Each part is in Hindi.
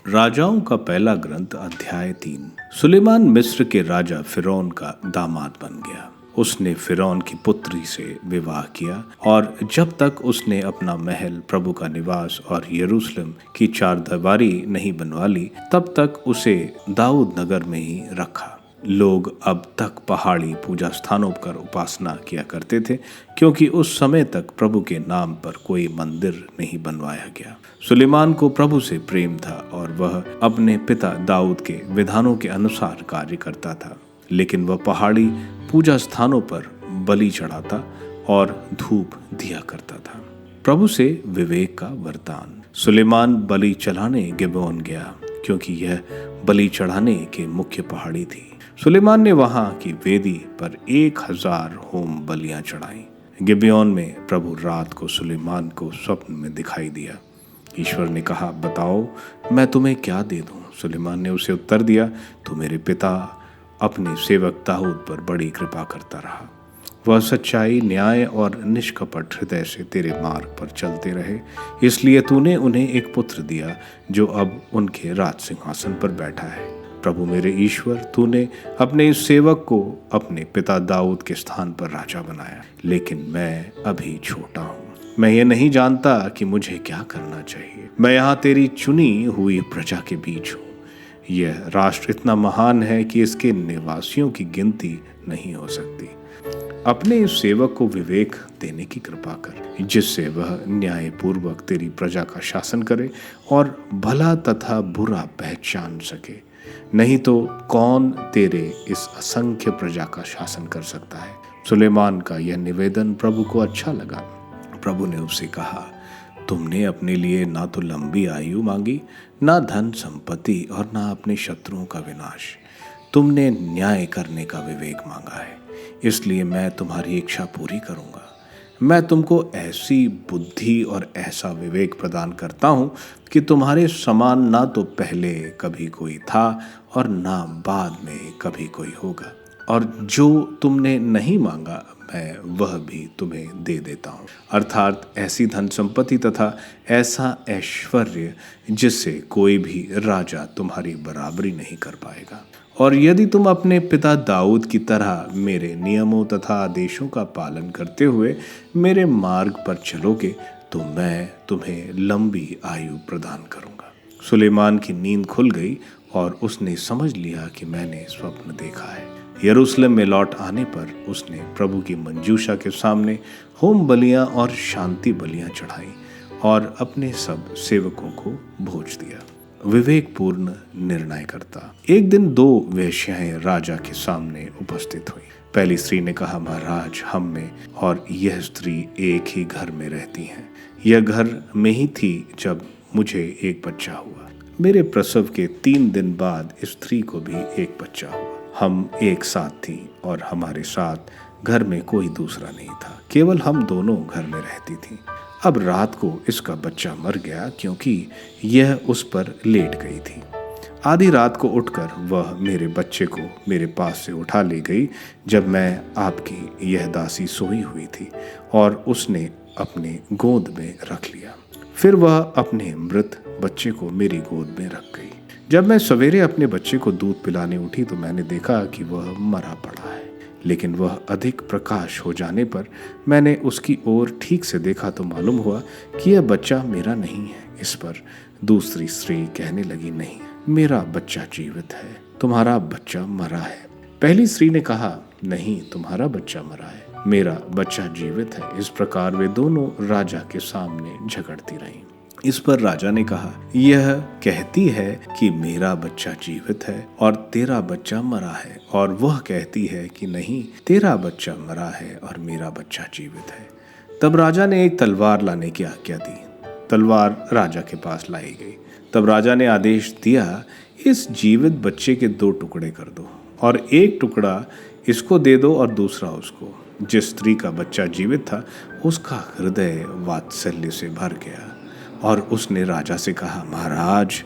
राजाओं का पहला ग्रंथ अध्याय 3। सुलेमान मिस्र के राजा फिरौन का दामाद बन गया। उसने फिरौन की पुत्री से विवाह किया और जब तक उसने अपना महल, प्रभु का निवास और यरूशलेम की चारदीवारी नहीं बनवा ली, तब तक उसे दाऊद नगर में ही रखा। लोग अब तक पहाड़ी पूजा स्थानों पर उपासना किया करते थे, क्योंकि उस समय तक प्रभु के नाम पर कोई मंदिर नहीं बनवाया गया। सुलेमान को प्रभु से प्रेम था और वह अपने पिता दाऊद के विधानों के अनुसार कार्य करता था, लेकिन वह पहाड़ी पूजा स्थानों पर बलि चढ़ाता और धूप दिया करता था। प्रभु से विवेक का वरदान। सुलेमान बलि चढ़ाने गिबोन गया, क्योंकि यह बलि चढ़ाने के मुख्य पहाड़ी थी। सुलेमान ने वहां की वेदी पर 1000 होम बलियां चढ़ाई। गिबोन में प्रभु रात को सुलेमान को स्वप्न में दिखाई दिया। ईश्वर ने कहा, बताओ मैं तुम्हें क्या दे दूं? सुलेमान ने उसे उत्तर दिया, तू मेरे पिता अपने सेवक दाऊद पर बड़ी कृपा करता रहा। वह सच्चाई, न्याय और निष्कपट हृदय से तेरे मार्ग पर चलते रहे, इसलिए तूने उन्हें एक पुत्र दिया जो अब उनके राज सिंहासन पर बैठा है। प्रभु मेरे ईश्वर, तूने अपने इस सेवक को अपने पिता दाऊद के स्थान पर राजा बनाया, लेकिन मैं अभी छोटा हूँ। मैं ये नहीं जानता कि मुझे क्या करना चाहिए। मैं यहाँ तेरी चुनी हुई प्रजा के बीच हूँ। यह राष्ट्र इतना महान है कि इसके निवासियों की गिनती नहीं हो सकती। अपने इस सेवक को विवेक देने की कृपा कर, जिससे वह न्याय पूर्वक तेरी प्रजा का शासन करे और भला तथा बुरा पहचान सके। नहीं तो कौन तेरे इस असंख्य प्रजा का शासन कर सकता है? सुलेमान का यह निवेदन प्रभु को अच्छा लगा। प्रभु ने उससे कहा, तुमने अपने लिए ना तो लंबी आयु मांगी, ना धन संपत्ति और ना अपने शत्रुओं का विनाश। तुमने न्याय करने का विवेक मांगा है, इसलिए मैं तुम्हारी इच्छा पूरी करूंगा। मैं तुमको ऐसी बुद्धि और ऐसा विवेक प्रदान करता हूं कि तुम्हारे समान ना तो पहले कभी कोई था और ना बाद में कभी कोई होगा। और जो तुमने नहीं मांगा, मैं वह भी तुम्हें दे देता हूँ, अर्थात ऐसी धन संपत्ति तथा ऐसा ऐश्वर्य जिससे कोई भी राजा तुम्हारी बराबरी नहीं कर पाएगा। और यदि तुम अपने पिता दाऊद की तरह मेरे नियमों तथा आदेशों का पालन करते हुए मेरे मार्ग पर चलोगे, तो मैं तुम्हें लंबी आयु प्रदान करूंगा। सुलेमान की नींद खुल गई और उसने समझ लिया कि मैंने स्वप्न देखा है। यरूशलेम में लौट आने पर उसने प्रभु की मंजूषा के सामने होम बलियां और शांति बलियां चढ़ाई और अपने सब सेवकों को भोज दिया। विवेकपूर्ण निर्णय करता। एक दिन 2 वेश्याएं राजा के सामने उपस्थित हुई। पहली स्त्री ने कहा, महाराज, हम में और यह स्त्री एक ही घर में रहती हैं। यह घर में ही थी जब मुझे एक बच्चा हुआ। मेरे प्रसव के 3 दिन बाद इस स्त्री को भी एक बच्चा हुआ। हम एक साथ थी और हमारे साथ घर में कोई दूसरा नहीं था, केवल हम दोनों घर में रहती थी। अब रात को इसका बच्चा मर गया, क्योंकि यह उस पर लेट गई थी। आधी रात को उठकर वह मेरे बच्चे को मेरे पास से उठा ले गई, जब मैं आपकी यह दासी सोई हुई थी, और उसने अपने गोद में रख लिया। फिर वह अपने मृत बच्चे को मेरी गोद में रख गई। जब मैं सवेरे अपने बच्चे को दूध पिलाने उठी तो मैंने देखा कि वह मरा पड़ा है, लेकिन वह अधिक प्रकाश हो जाने पर मैंने उसकी ओर ठीक से देखा तो मालूम हुआ कि यह बच्चा मेरा नहीं है। इस पर दूसरी स्त्री कहने लगी, नहीं, मेरा बच्चा जीवित है, तुम्हारा बच्चा मरा है। पहली स्त्री ने कहा, नहीं, तुम्हारा बच्चा मरा है, मेरा बच्चा जीवित है। इस प्रकार वे दोनों राजा के सामने झगड़ती रहीं। इस पर राजा ने कहा, यह कहती है कि मेरा बच्चा जीवित है और तेरा बच्चा मरा है, और वह कहती है कि नहीं, तेरा बच्चा मरा है और मेरा बच्चा जीवित है। तब राजा ने एक तलवार लाने की आज्ञा दी। तलवार राजा के पास लाई गई। तब राजा ने आदेश दिया, इस जीवित बच्चे के 2 टुकड़े कर दो, और एक टुकड़ा इसको दे दो और दूसरा उसको। जिस स्त्री का बच्चा जीवित था, उसका हृदय वात्सल्य से भर गया और उसने राजा से कहा, महाराज,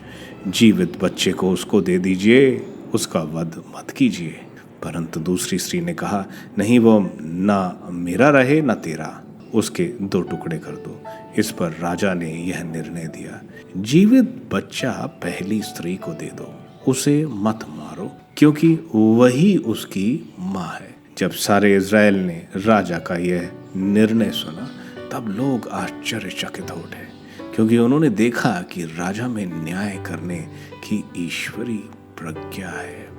जीवित बच्चे को उसको दे दीजिए, उसका वध मत कीजिए। परंतु दूसरी स्त्री ने कहा, नहीं, वो ना मेरा रहे ना तेरा, उसके 2 टुकड़े कर दो। इस पर राजा ने यह निर्णय दिया, जीवित बच्चा पहली स्त्री को दे दो, उसे मत मारो, क्योंकि वही उसकी माँ है। जब सारे इज़राइल ने राजा का यह निर्णय सुना तब लोग आश्चर्यचकित हो उठे, क्योंकि उन्होंने देखा कि राजा में न्याय करने की ईश्वरी प्रज्ञा है।